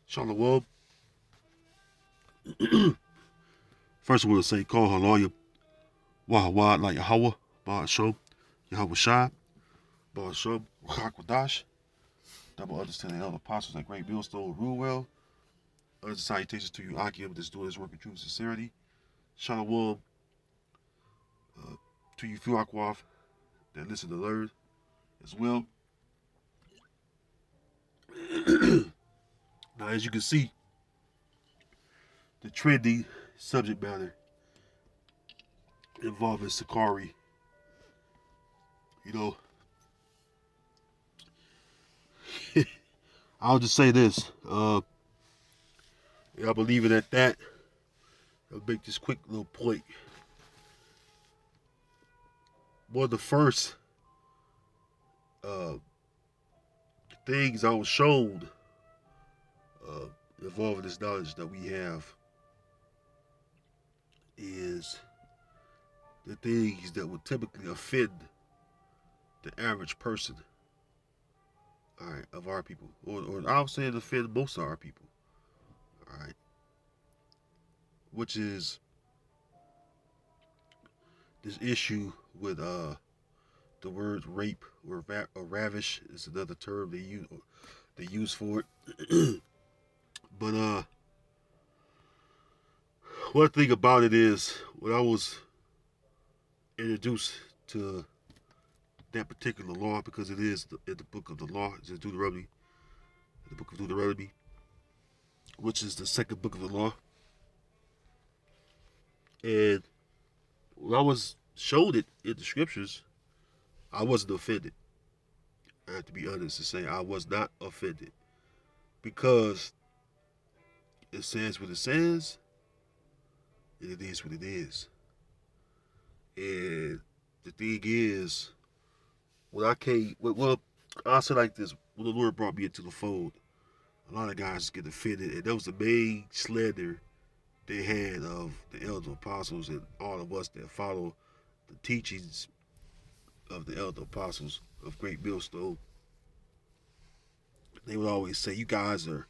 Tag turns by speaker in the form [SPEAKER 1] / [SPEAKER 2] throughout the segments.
[SPEAKER 1] Shalom. First, I want to say, call Halaya, Wahawad, like Yahweh, Ba'ashom, Yahweh Shai, Ba'ashom, Wachakwadash. Double understanding elder apostles like Great Millstone, rule well. Other salutations to you, Akim, that's doing this work in true sincerity. Shalom to you, Fuakwaf, that listen to learn as well. Now, as you can see, the trendy subject matter involving Sakari, you know, I'll just say this. I believe it at that. I'll make this quick little point. One of the first uh, things I was shown involving this knowledge that we have is the things that would typically offend the average person, all right, of our people, or I'll say it offend most of our people, all right, which is this issue with the word rape or ravish is another term they use for it. But one thing about it is when I was introduced to that particular law, because it is in the book of the law, it's in Deuteronomy, the book of Deuteronomy, which is the second book of the law. And when I was showed it in the scriptures, I wasn't offended. I have to be honest and say I was not offended because it says what it says, and it is what it is. And the thing is, when I came, well, I'll say like this: when the Lord brought me into the fold, a lot of guys get offended, and that was the main slander they had of the elder apostles and all of us that follow the teachings of the elder apostles of Great Millstone. They would always say, "You guys are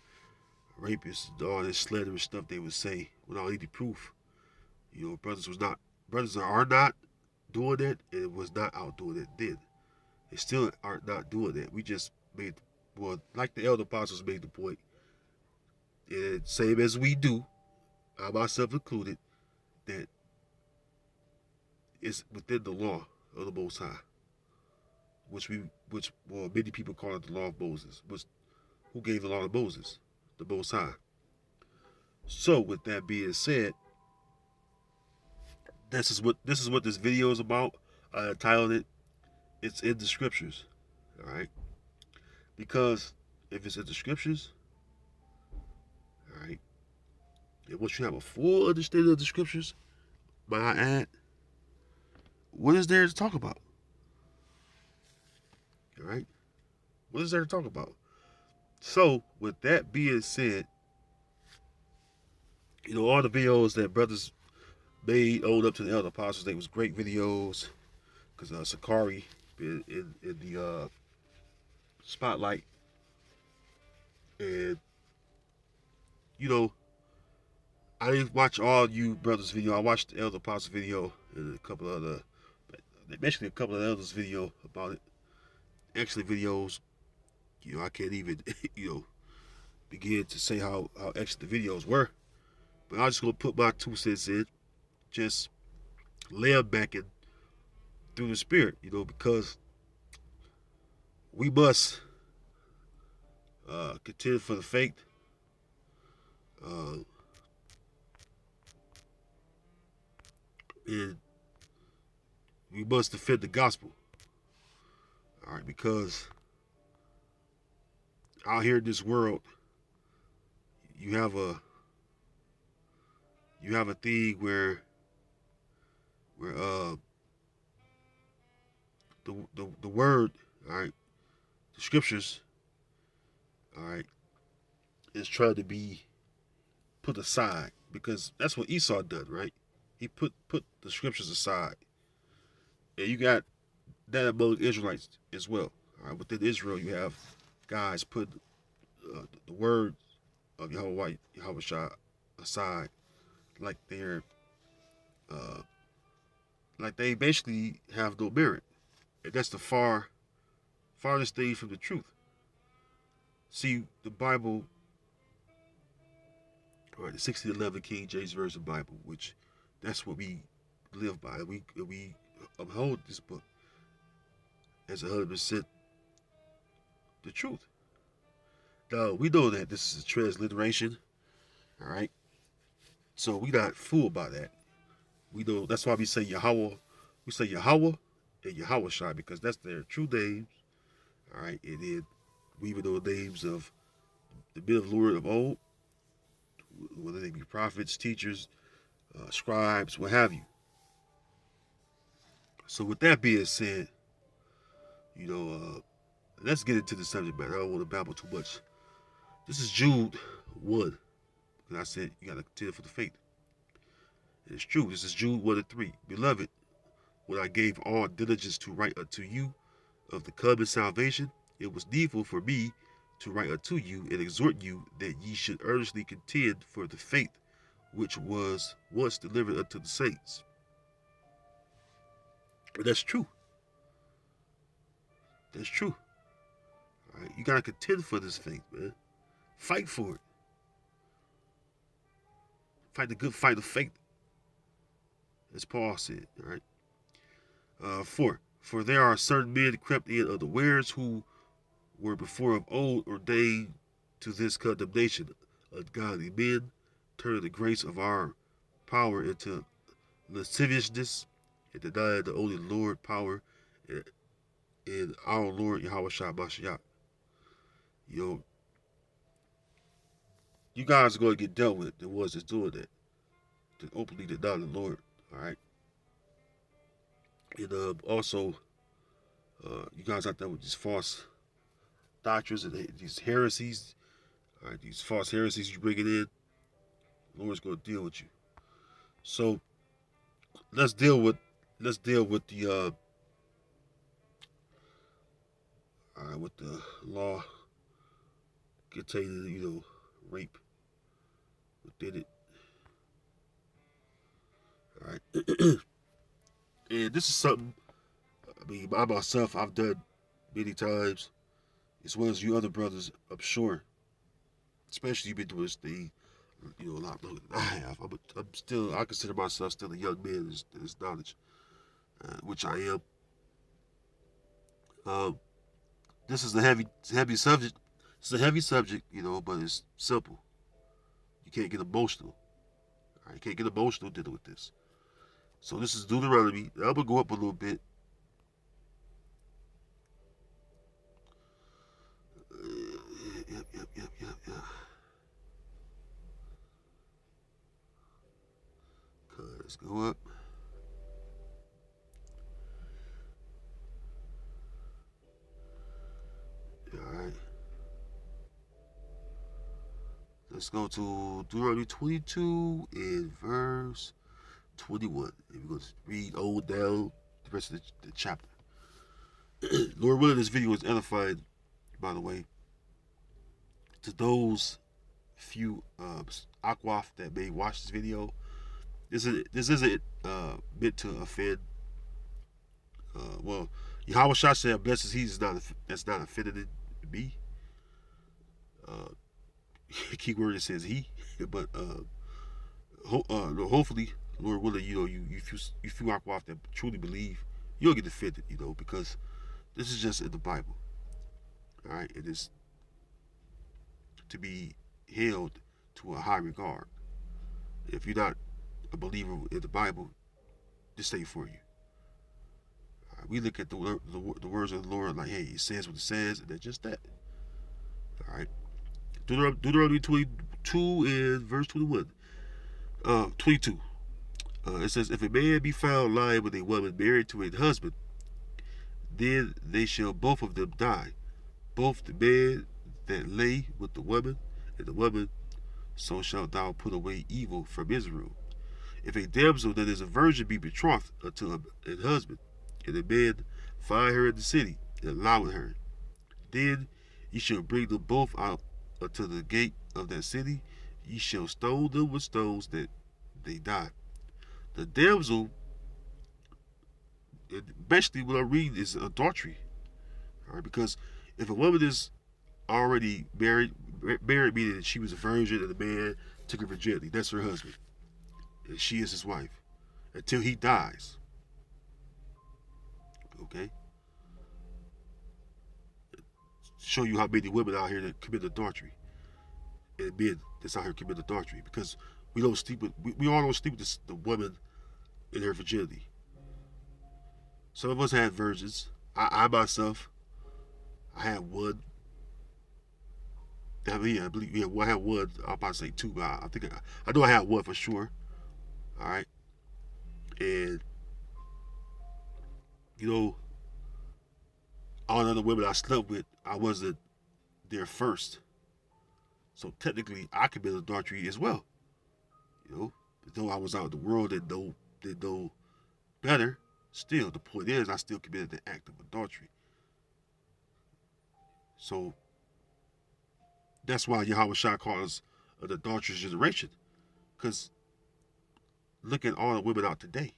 [SPEAKER 1] rapists," and all this slanderous stuff they would say without any proof. You know, brothers are not doing that, and it was not out doing it then. They still are not doing that. We just made, well, like the elder apostles made the point, and same as we do, I myself included, that it's within the law of the Most High, which well, many people call it the law of Moses. Which who gave the law of Moses? The Most High. So, with that being said, this is what this video is about. I titled it, "It's in the Scriptures." All right, because if it's in the Scriptures, all right, and once you have a full understanding of the Scriptures, might I add, what is there to talk about? All right, what is there to talk about? So, with that being said, all the videos that brothers made owned up to the elder apostles, they was great videos. Because Sakari been in the spotlight, and you know, I didn't watch all you brothers' video. I watched the elder apostle video and a couple of other, basically a couple of elders' video about it. Actually, videos, I can't even begin to say how excellent the videos were. But I'm just gonna put my 2 cents in, just lay back and through the spirit, because we must contend for the faith. Uh, and we must defend the gospel. All right, because out here in this world, you have a thing where the word, all right, the scriptures, all right, is trying to be put aside, because that's what Esau did, right? He put the scriptures aside, and you got that among Israelites as well. All right, within Israel, you have guys put the word of Yahweh Shah aside, like they're uh, like they basically have no merit, and that's the farthest thing from the truth. See, the Bible, or the 1611 King James Version Bible, which that's what we live by. We uphold this book as 100% the truth. Now we know that this is a transliteration, all right. So we not fooled by that. We know that's why we say Yahweh. We say Yahweh and Yahweh Shai because that's their true names, all right. And then we even know the names of the men of Lord of old, whether they be prophets, teachers, scribes, what have you. So with that being said, let's get into the subject matter. I don't want to babble too much. This is Jude 1. And I said you got to contend for the faith. And it's true. This is Jude 1 and 3. Beloved, when I gave all diligence to write unto you of the coming salvation, it was needful for me to write unto you and exhort you that ye should earnestly contend for the faith which was once delivered unto the saints. And that's true. That's true. All right, you gotta contend for this faith, man. Fight for it. Fight the good fight of faith, as Paul said. All right. 4. For there are certain men crept in unawares who were before of old ordained to this condemnation, ungodly men, turning the grace of our power into lasciviousness, and denying the only Lord power in our Lord Yahweh Shah Mashiach. You guys are going to get dealt with, the ones that's doing that, to openly deny the Lord, all right? And also, you guys out there with these false doctrines and these heresies, all right, these false heresies you bringing in, the Lord's going to deal with you. So let's deal with the with the law containing rape within it. All right, and this is something. I mean, by myself, I've done many times, as well as you other brothers, I'm sure. Especially you've been doing this thing, a lot longer than I have. I consider myself still a young man in this knowledge, which I am. This is a heavy subject. It's a heavy subject, but it's simple. You can't get emotional. All right? You can't get emotional dealing with this. So this is Deuteronomy. I'm gonna go up a little bit. Yep. Let's go up. Alright. Let's go to Deuteronomy 22 and verse 21. And we're going to read on down the rest of the chapter. Lord willing, this video is edifying, by the way, to those few Akwaf that may watch this video. This isn't meant to offend. Well, Yahweh Shah said, "Blessed is he that's not offended me." Keyword it says he, but hopefully, Lord willing, you few Akwaf that truly believe, you'll get offended, because this is just in the Bible. All right, it is to be held to a high regard. If you're not a believer in the Bible, this ain't for you. We look at the words of the Lord like, hey, it says what it says, and that's just that. All right. Deuteronomy 22 and verse 21. 22. It says, if a man be found lying with a woman married to a husband, then they shall both of them die, both the man that lay with the woman, and the woman. So shalt thou put away evil from Israel. If a damsel that is a virgin be betrothed unto a husband, and a man find her in the city, and lie with her, then ye shall bring them both out unto the gate of that city, ye shall stone them with stones that they die. The damsel, basically what I read is adultery. All right, because if a woman is already married meaning that she was a virgin and the man took her virginity, that's her husband, and she is his wife until he dies. Okay, show you how many women out here that commit adultery and men that's out here commit adultery because we don't sleep with we all don't sleep with the woman in her virginity. Some of us had virgins. I myself, I had one. I believe I had one. I'm about to say two, but I think I know I had one for sure. All right, and you know, all the other women I slept with, I wasn't there first. So technically, I committed adultery as well. You know, though I was out in the world and did know better, still the point is I still committed the act of adultery. So that's why Yahweh Shah calls us an adulterous generation. Because look at all the women out today.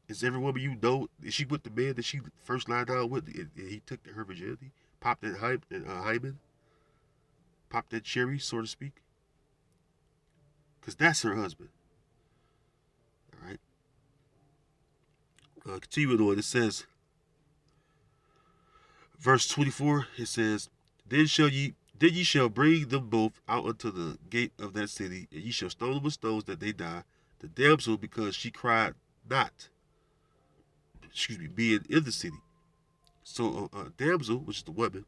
[SPEAKER 1] Is every woman you know, is she with the man that she first lined down with and he took her virginity? Popped that hymen? Popped that cherry, so to speak? Because that's her husband. All right. Continuing on, it says, verse 24, it says, then ye shall bring them both out unto the gate of that city, and ye shall stone them with stones that they die. The damsel, because she cried not, being in the city. So a damsel, which is the woman,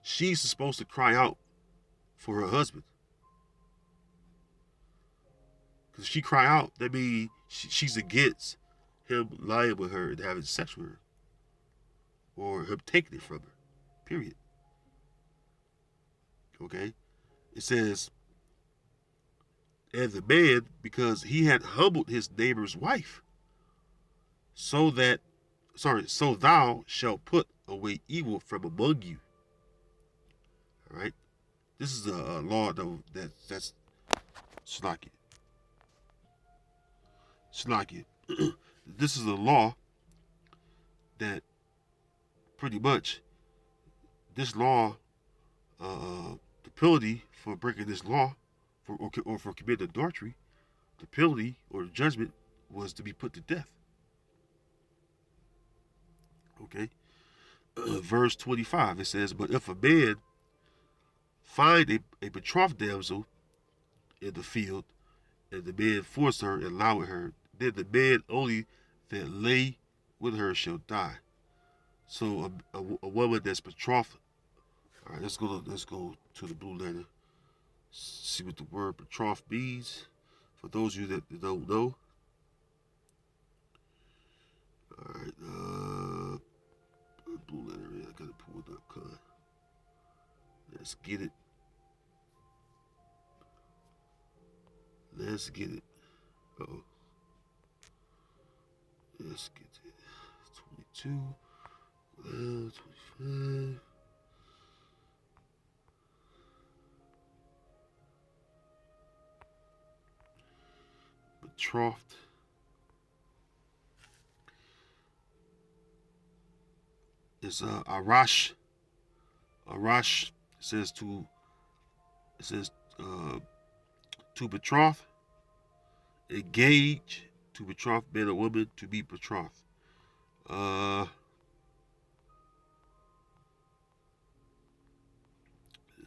[SPEAKER 1] she's supposed to cry out for her husband. Because she cry out, that means she's against him lying with her and having sex with her. Or him taking it from her. Period. Okay? It says, and the man, because he had humbled his neighbor's wife, so thou shalt put away evil from among you. All right? This is a law though that's Shlaki. This is a law that pretty much this law, the penalty for breaking this law, or for committing adultery, the penalty or the judgment was to be put to death. Okay, verse 25 it says, but if a man find a betrothed damsel in the field, and the man force her and lie with her, then the man only that lay with her shall die. So a woman that's betrothed. All right, let's go to the blue letter. See what the word betrothed means. For those of you that don't know. All right, blue letter. I gotta pull it up. Let's get it. Let's get it. Uh-oh. Let's get it. 22. 25. Betrothed. Is Arash. Arash says to betroth, engage, to betroth man or woman, to be betrothed. Let's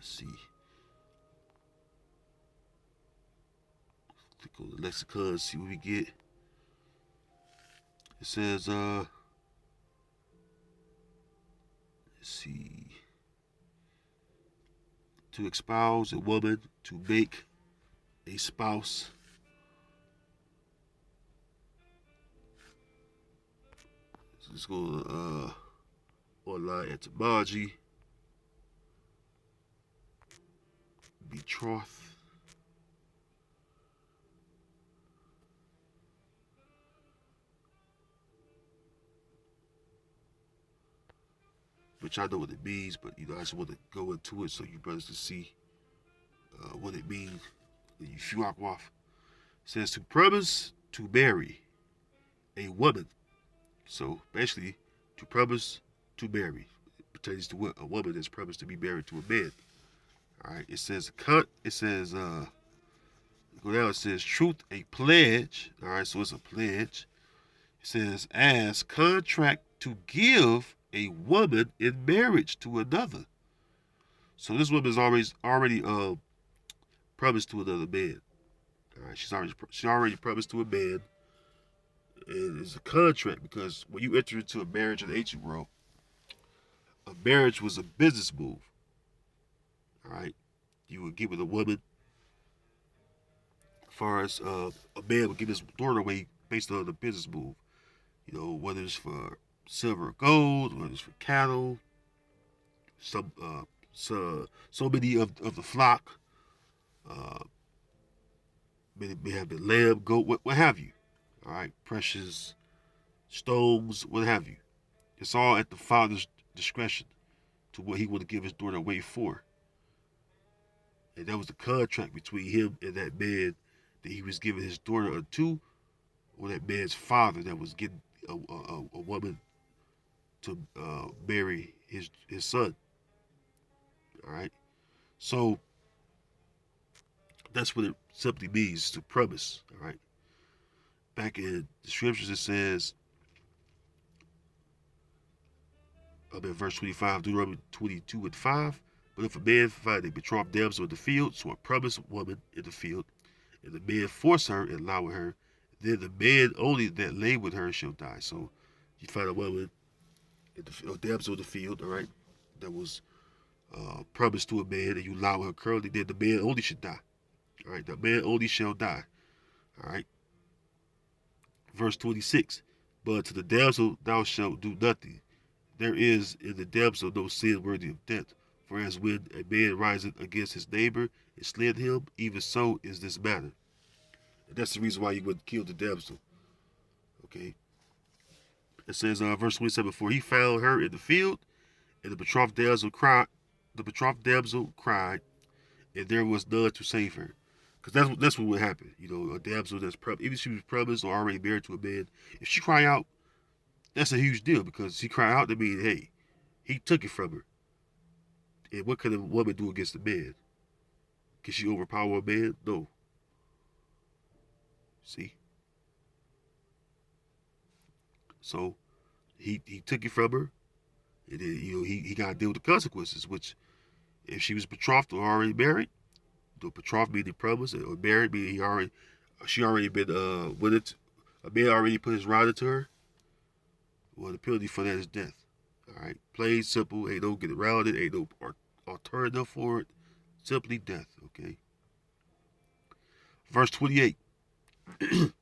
[SPEAKER 1] see. Click on the lexicon, see what we get. It says, let's see. To espouse a woman, to make a spouse. So let's go online etymology. Betroth. which I know what it means, but I just want to go into it so you brothers can see what it means. You shuak waf. It says to promise to marry a woman. So basically, to promise to marry. It pertains to a woman that's promised to be married to a man. All right. It says go down. It says truth a pledge. All right. So it's a pledge. It says as contract to give a woman in marriage to another. So this woman is already promised to another man. All right. She already promised to a man. And it's a contract because when you enter into a marriage in the ancient world, a marriage was a business move. All right, you would give with a woman. As far as a man would give his daughter away based on the business move. Whether it's for silver or gold, whether it's for cattle, so many of the flock, may have been lamb, goat, what have you. All right, precious stones, what have you. It's all at the father's discretion to what he would give his daughter away for. And that was the contract between him and that man that he was giving his daughter unto, or that man's father that was getting a woman to marry his son. All right. So that's what it simply means to promise. All right. Back in the scriptures, it says, in verse 25, Deuteronomy 22:5. But if a man find a betrothed damsel in the field, so a promised woman in the field, and the man force her and lie with her, then the man only that lay with her shall die. So you find a woman, a damsel in the field, all right, that was promised to a man, and you lie with her currently, then the man only should die. All right, the man only shall die. All right. Verse 26. But to the damsel thou shalt do nothing. There is in the damsel no sin worthy of death. For as when a man riseth against his neighbor and slayeth him, even so is this matter. And that's the reason why you would kill the damsel. Okay. It says, verse 27, for he found her in the field, and the betrothed damsel cried, and there was none to save her. Because that's what would happen. A damsel that's even if she was promised or already married to a man, if she cry out, that's a huge deal, because she cry out to mean, hey, he took it from her. And what can a woman do against a man? Can she overpower a man? No. See? So he took it from her, and then he got to deal with the consequences. Which, if she was betrothed or already married, the betrothed meaning promise, or married meaning she already been with it. A man already put his rod into her. Well, the penalty for that is death. All right, plain simple. Ain't no getting around it. Ain't no alternative for it. Simply death. Okay. Verse 28. This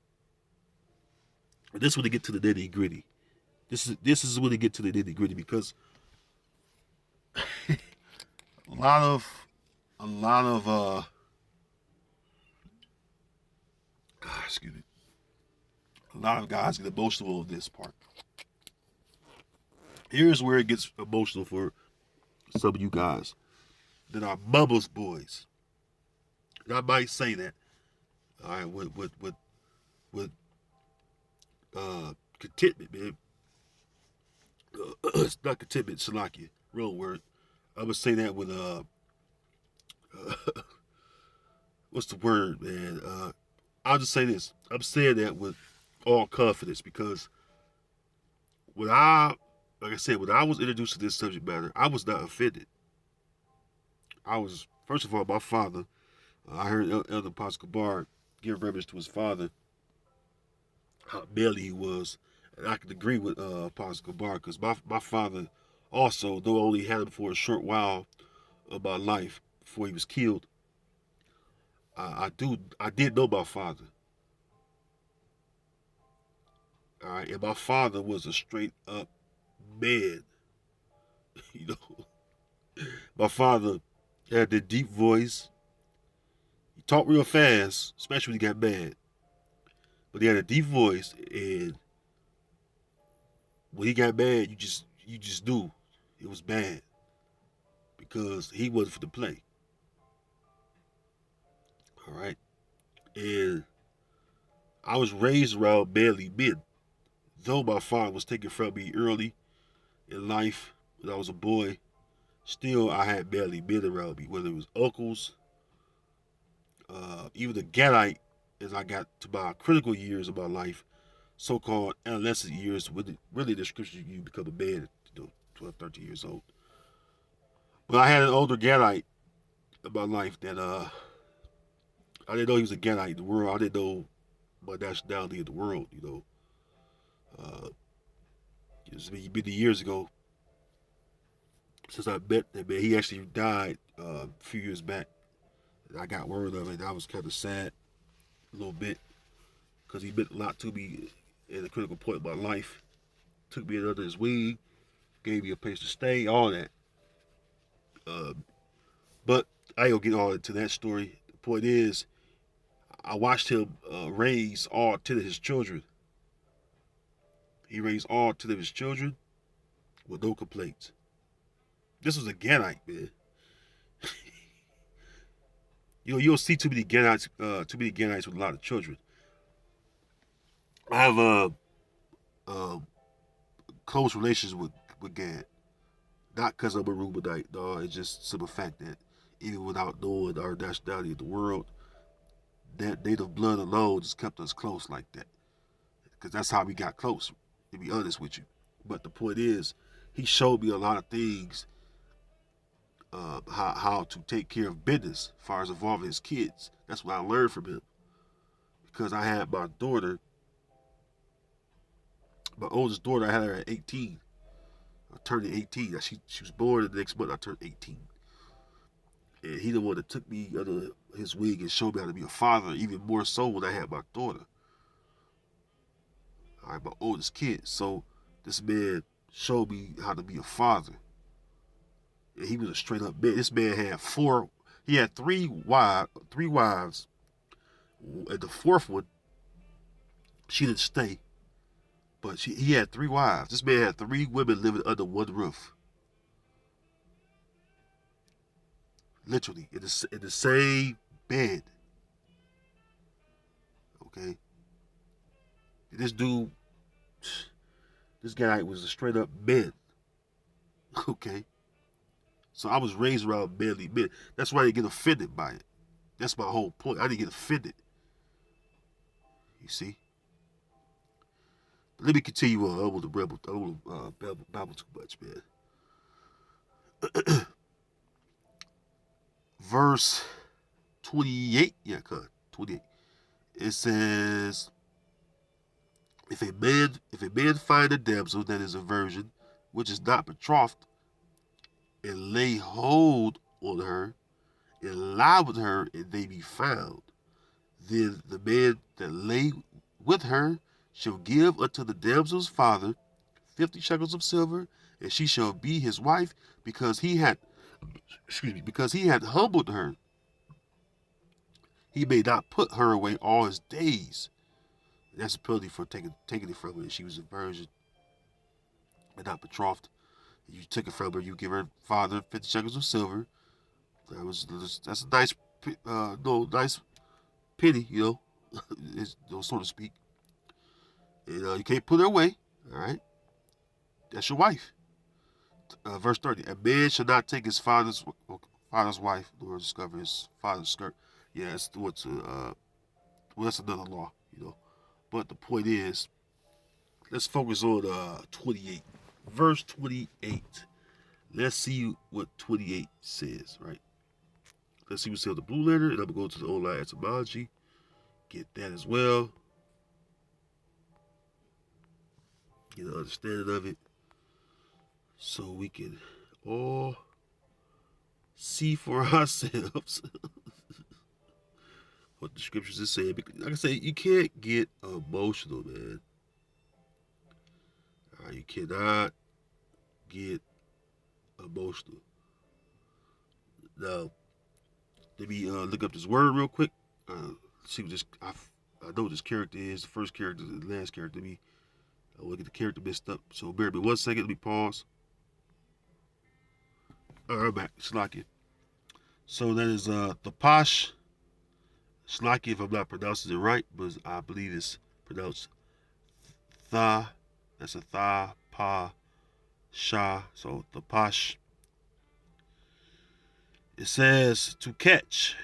[SPEAKER 1] is when they get to the nitty gritty. This is when they get to the nitty gritty, because a lot of excuse me. A lot of guys get emotional of this part. Here's where it gets emotional for some of you guys that are mama's boys. And I might say that. All right, with contentment, man. It's not contentment, Salakia. Real word. I'm gonna say that with what's the word, man? I'll just say this. I'm saying that with all confidence, because like I said, when I was introduced to this subject matter, I was not offended. First of all, my father, I heard Elder Apostle Kabar give reverence to his father, how manly he was. And I can agree with Apostle Kabar, because my father also, though I only had him for a short while of my life before he was killed, I did know my father. All right, and my father was a straight up man. My father had the deep voice. He talked real fast, especially when he got mad. But he had a deep voice, and when he got mad, you just knew It was bad because he wasn't for the play. All right, and I was raised around manly men. Though my father was taken from me early in life when I was a boy, still I had manly men around me, whether it was uncles, even the Gadite, as I got to my critical years of my life, so-called adolescent years, when really the scripture you become a man, 12, 13 years old. But I had an older Gadite in my life that I didn't know he was a Gadite in the world. I didn't know my nationality in the world. It's been many years ago since I met that man. He actually died a few years back. And I got word of it. And I was kind of sad a little bit because he meant a lot to me at a critical point in my life. Took me under his wing, gave me a place to stay, all that. But I ain't gonna get all into that story. The point is, I watched him raise all 10 of his children. He raised all 10 of his children with no complaints. This was a Ganite, man. You don't see too many Ganites with a lot of children. I have close relations with Gad. Not because I'm a Reubenite, no. It's just simple fact that even without knowing our nationality in the world, that native blood alone just kept us close like that. Because that's how we got close, to be honest with you. But the point is, he showed me a lot of things, how to take care of business as far as involving his kids. That's what I learned from him. Because I had my daughter, my oldest daughter, I had her at 18. I turned 18. She was born the next month. I turned 18. And he the one that took me under his wing and showed me how to be a father, even more so when I had my daughter. All right, my oldest kid. So this man showed me how to be a father. And he was a straight up man. This man had he had three wives. And the fourth one, she didn't stay. But he had three wives. This man had three women living under one roof. Literally, in the same bed. Okay? And this guy was a straight up man. Okay? So I was raised around manly men. That's why I didn't get offended by it. That's my whole point. I didn't get offended. You see? But let me continue on. I don't want to babble too much, man. Verse 28. Yeah, 28. It says, if a man find a damsel that is a virgin, which is not betrothed, and lay hold on her, and lie with her, and they be found, then the man that lay with her shall give unto the damsel's father 50 shekels of silver, and she shall be his wife, because he had humbled her. He may not put her away all his days. And that's a penalty for taking it from her. She was a virgin and not betrothed. You took it from her. You give her father 50 shekels of silver. That's a nice, nice penny, so to speak. And you can't put her away. All right, that's your wife. Verse 30: a man shall not take his father's wife, nor discover his father's skirt. Yeah, that's another law, But the point is, let's focus on 28, verse 28. Let's see what 28 says, right? Let's see what's says the Blue Letter, and I'm gonna go to the online etymology, get that as well, get an understanding of it, so we can all see for ourselves what the scriptures is saying. Because, like I say, you can't get emotional, man. You cannot get emotional. Now, let me look up this word real quick. See what I know what this character is. The first character, the last character. I want to get the character messed up. So bear with me 1 second. Let me pause. I'm back. Slaki. So that is the Posh Slaki, if I'm not pronouncing it right, but I believe it's pronounced Tha. That's a Tha, Pa, Sha. So the Posh. It says to catch,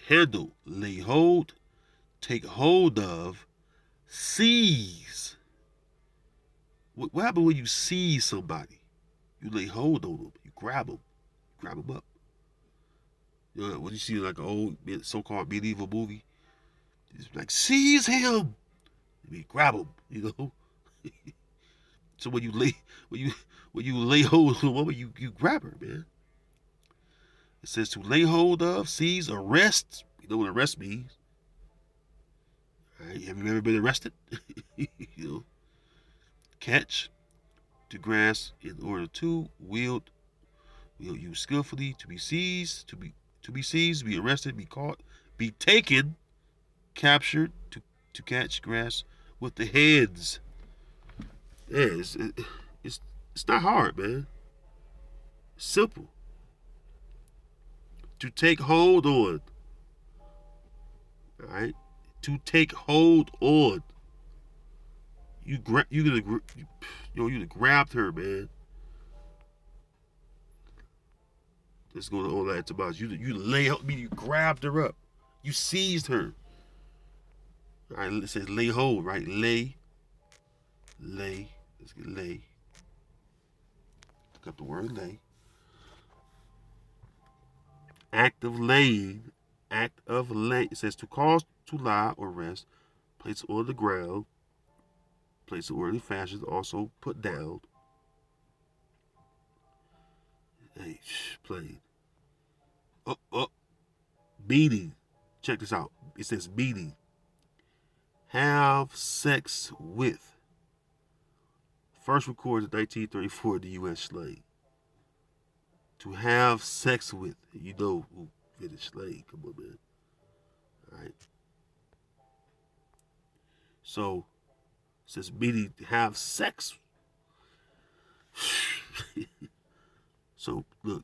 [SPEAKER 1] handle, lay hold, take hold of, seize. What happens when you seize somebody? You lay hold on them. You grab them up. You know, when you see like an old so-called medieval movie, it's like seize him. I mean, grab him. You know. So when you when you lay hold on a woman, you grab her, man. It says to lay hold of, seize, arrest. You know what arrest means. Right? Have you ever been arrested? You know, catch, to grasp in order to wield, use skillfully, to be seized, to be seized, be arrested, be caught, be taken, captured, to catch, grasp with the hands. Yeah, it's not hard, man. It's simple. To take hold on. All right. To take hold on. You gonna grabbed her, man. Let's go to all that about you lay me. You grabbed her up. You seized her. All right. It says lay hold, right? Lay. Let's get lay. Look up the word lay. Act of laying. Act of lay. It says to cause to lie or rest. Place on the ground. Place in orderly fashion. Also put down. Hey, played. Up. Beating. Check this out. It says beating. Have sex with. First recorded in 1934 in the U.S. slave. To have sex with. You know who finished slave. Come on, man. All right. So, it says meaning to have sex. So, look.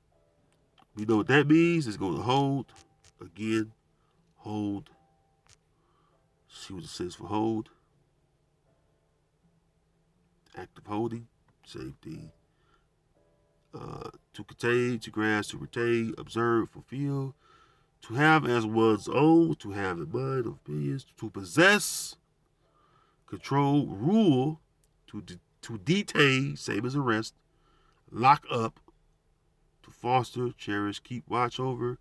[SPEAKER 1] We know what that means. It's going to hold. Again. Hold. See what it says for hold. Active holding. Same thing. To contain, to grasp, to retain, observe, fulfill, to have as one's own, to have in mind, opinions, to possess, control, rule, to detain, same as arrest, lock up, to foster, cherish, keep watch over.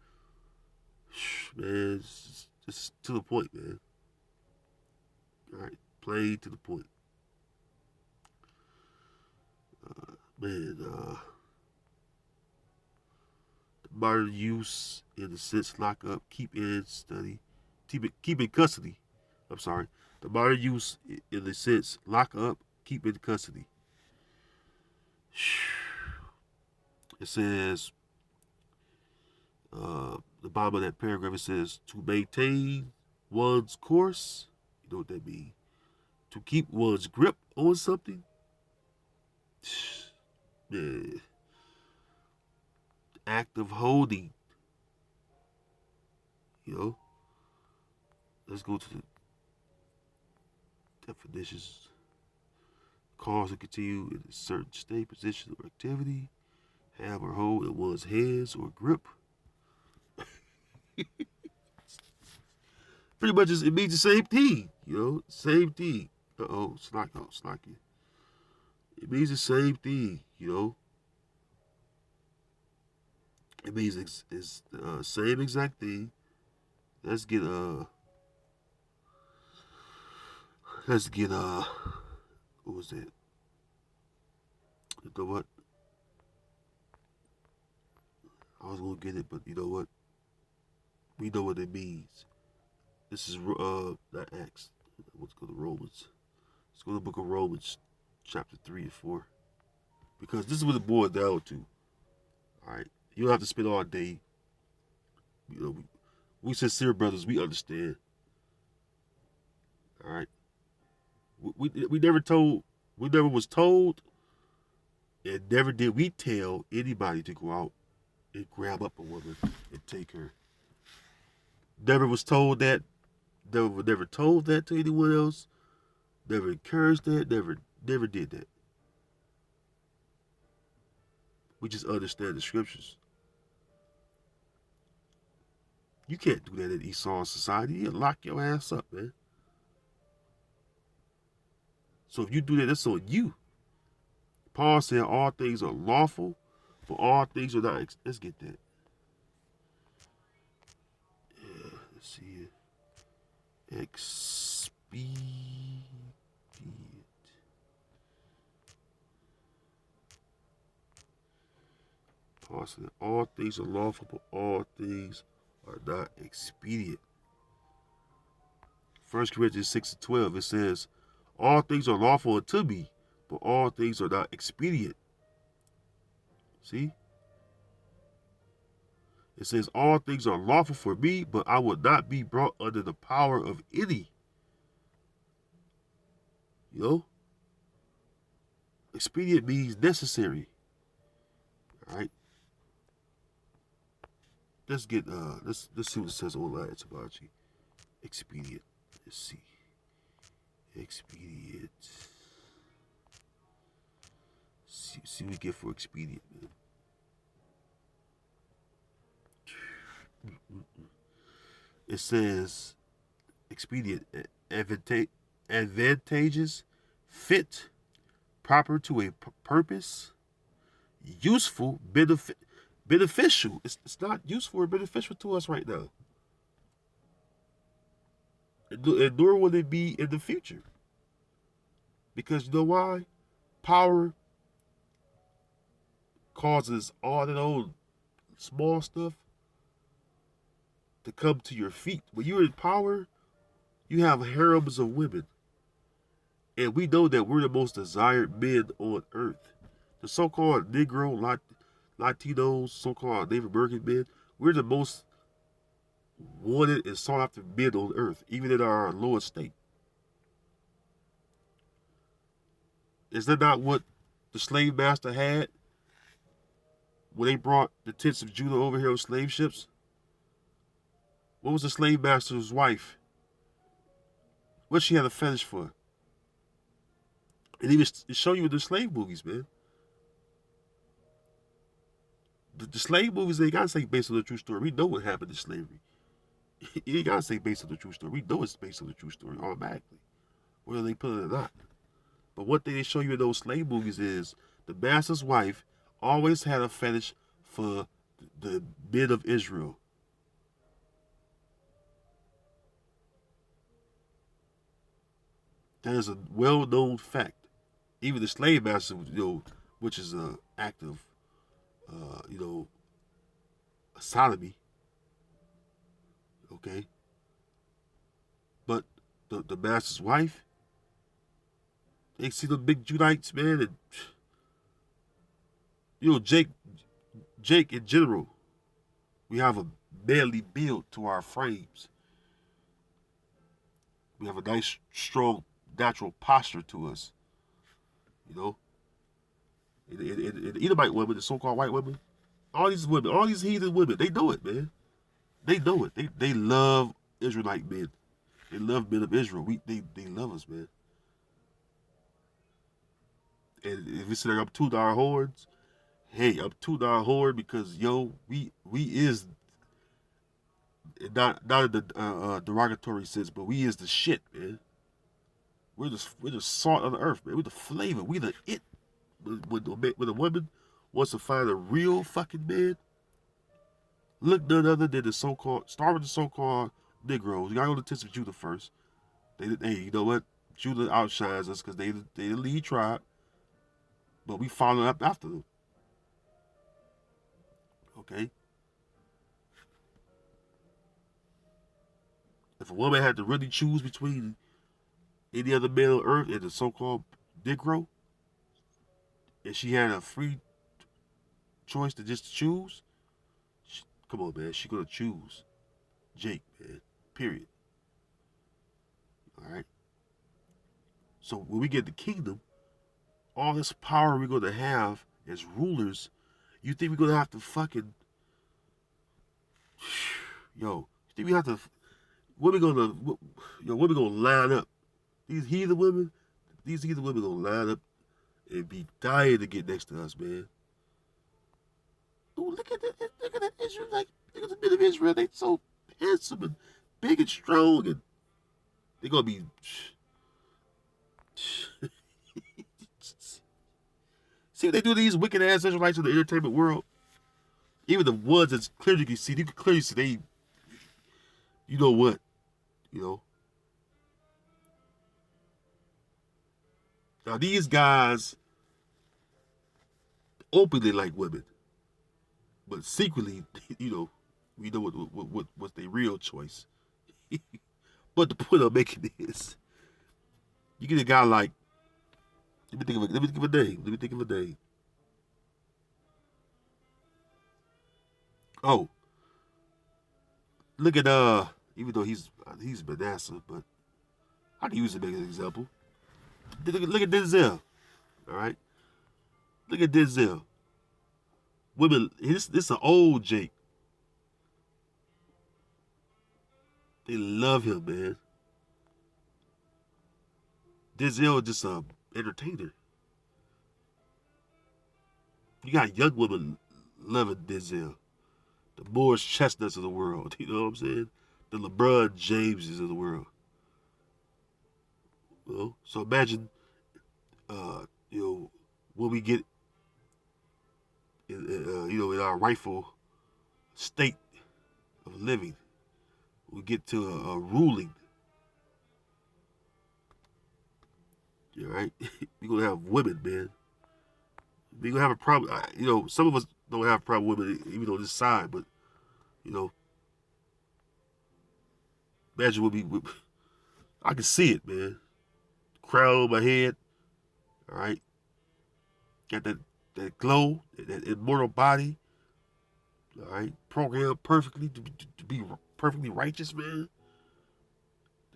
[SPEAKER 1] Man, it's just to the point, man. All right, plain to the point. Man, modern use in the sense lock up, keep in study, keep in custody. I'm sorry. The modern use in the sense lock up, keep in custody. It says the bottom of that paragraph. It says to maintain one's course. You know what that means? To keep one's grip on something. Yeah. Act of holding. You know. Let's go to the definitions. Cause to continue in a certain state, position, or activity. Have or hold in one's hands or grip. Pretty much it means the same thing. You know, same thing. Slocky. It means the same thing. You know. It means it's same exact thing. Let's get what was that? You know what? I was gonna get it, but you know what? We know what it means. This is not Acts. Let's go to Romans. Let's go to the book of Romans, chapter 3 and 4. Because this is what it boils down to. Alright. You don't have to spend all day. You know, we sincere brothers, we understand. Alright. We never was told, and never did we tell anybody to go out and grab up a woman and take her. Never was told that. Never told that to anyone else. Never encouraged that. Never did that. We just understand the scriptures. You can't do that in Esau society. You'll lock your ass up, man. So if you do that, that's on you. Paul said all things are lawful, but all things are not. Let's get that. Yeah, let's see it. Expedient. Paul said all things are lawful, but all things are not expedient. 1 Corinthians 6:12, it says, all things are lawful unto me, but all things are not expedient. See? It says, all things are lawful for me, but I will not be brought under the power of any. You know? Expedient means necessary. All right? Let's get, let's see what it says online. It's about you. Expedient. Let's see. Expedient. See what we get for expedient, man. It says expedient, advantageous, fit, proper to a purpose, useful, beneficial. It's not useful or beneficial to us right now. And nor will it be in the future. Because you know why? Power causes all that old small stuff to come to your feet. When you're in power, you have harems of women. And we know that we're the most desired men on earth. The so-called Negro, Latinos, so-called Native American men, we're the most wanted and sought after men on earth, even in our lowest state. Is that not what the slave master had when they brought the tents of Judah over here on slave ships? What was the slave master's wife? What she had a fetish for? And even show you in the slave movies, man. The slave movies, they gotta say based on the true story. We know what happened to slavery. You ain't gotta say based on the true story. We know it's based on the true story automatically, whether they put it or not. But what they show you in those slave movies is the master's wife always had a fetish for the men of Israel. That is a well-known fact. Even the slave master, which is an act of, sodomy. Okay. But the master's wife, they see the big Judites, man, and Jake in general, we have a manly build to our frames. We have a nice, strong, natural posture to us. You know, and the Edomite women, the so-called white women, all these women, all these heathen women, they know it, man. They know it. They love Israelite men. They love men of Israel. They love us, man. And if we say I'm tooting our horns, hey, I'm tooting our horn because we is not in the derogatory sense, but we is the shit, man. We're the salt of the earth, man. We're the flavor. We the it. When a woman wants to find a real fucking man, look none other than the so-called, start with the so-called Negroes. You gotta go to the tents of Judah first. Hey, you know what? Judah outshines us because they the lead tribe, but we follow up after them. Okay? If a woman had to really choose between any other man on earth and the so-called Negro, and she had a free choice to just choose, come on, man, she gonna choose Jake, man. Period. All right. So when we get the kingdom, all this power we're gonna have as rulers, you think we're gonna have to fucking Yo, think we have to? Women gonna, women gonna line up. These heathen women, gonna line up and be dying to get next to us, man. Ooh, look at that Israel, like look at the men of Israel. They so handsome and big and strong, and they gonna be. See what they do to these wicked ass Israelites in the entertainment world. Even the ones that clearly can see, you can clearly see they. You know what? You know. Now these guys openly like women, but secretly, we know what's their real choice. But the point I'm making is, you get a guy like, let me think of a name. Oh, look at even though he's Manasseh, but I can use him as an example. Look at Denzel. All right, look at Denzel. Women, this an old Jake. They love him, man. Denzel is just a entertainer. You got young women loving Denzel. The Morris Chestnuts of the world. You know what I'm saying? The LeBron Jameses of the world. So imagine, when we get, in our rightful state of living, we get to a ruling. All right, we're gonna have women, man. We're gonna have a problem. Some of us don't have a problem with women, even on this side, but you know, imagine I can see it, man. Crown on my head, all right. Got that glow, that immortal body, all right. Programmed perfectly to be perfectly righteous, man.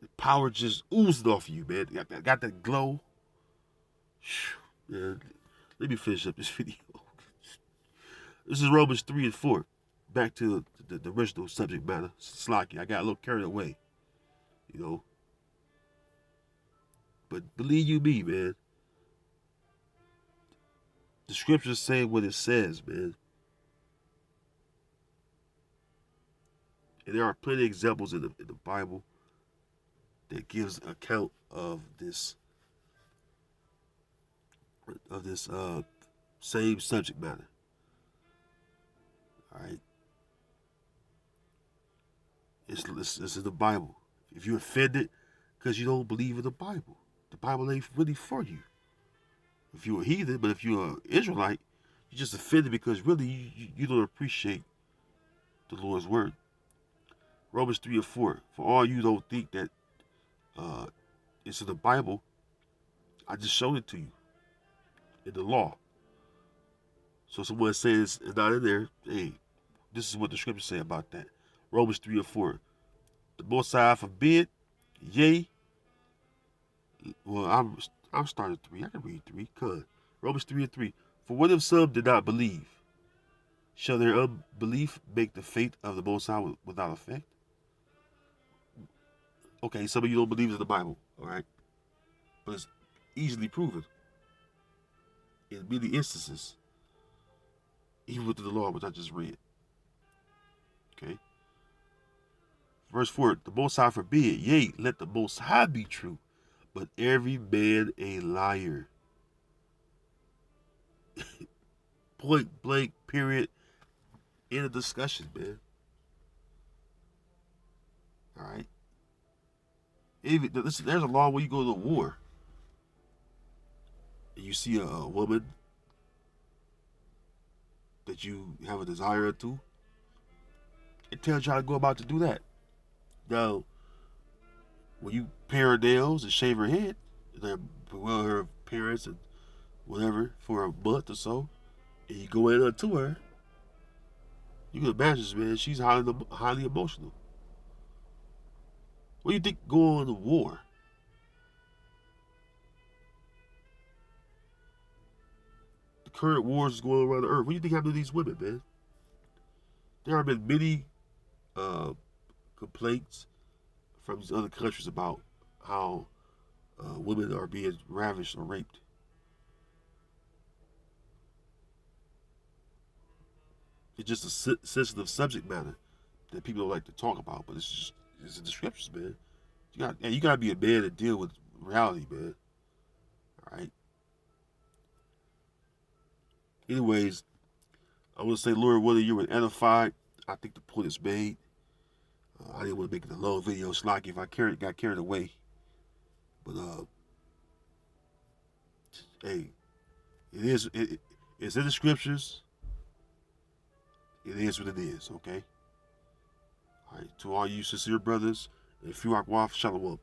[SPEAKER 1] The power just oozing off of you, man. Got that glow. Man, let me finish up this video. This is Romans 3 and 4. Back to the original subject matter. Slocky. I got a little carried away. But believe you me, man. The scriptures say what it says, man. And there are plenty of examples in the Bible that gives account of this same subject matter. All right. This is the Bible. If you're offended because you don't believe in the Bible ain't really for you. If you're a heathen, but if you're an Israelite, you're just offended because really you don't appreciate the Lord's word. Romans 3 and 4. For all you don't think that it's in the Bible, I just showed it to you in the law. So someone says it's not in there, hey, this is what the scriptures say about that. Romans 3 and 4. The Most High forbid, yea. Well, I'm starting 3. I can read 3. Come. Romans 3 and 3. For what if some did not believe? Shall their unbelief make the faith of the Most High without effect? Okay, some of you don't believe in the Bible, all right? But it's easily proven in many instances, even with the law, which I just read. Okay? Verse 4, the Most High forbid, yea, let the Most High be true, but every man a liar. Point blank, period, end of discussion, man. All right? There's a law where you go to war and you see a woman that you have a desire to, it tells you how to go about to do that. Now, when you pay her nails and shave her head, then bewail her appearance and whatever for a month or so, and you go in unto her, you can imagine, man, she's highly emotional. What do you think going to war? The current wars going around the earth. What do you think happened to these women, man? There have been many uh, complaints from these other countries about how women are being ravished or raped. It's just a sensitive subject matter that people don't like to talk about, but it's in the scriptures, man. You gotta be a man to deal with reality, man. All right. Anyways, I want to say, Lord, whether you were edified, I think the point is made. I didn't want to make it a long video, slocky if I got carried away. But hey, it's in the scriptures. It is what it is. Okay. All right. To all you sincere brothers, if you are Shalom.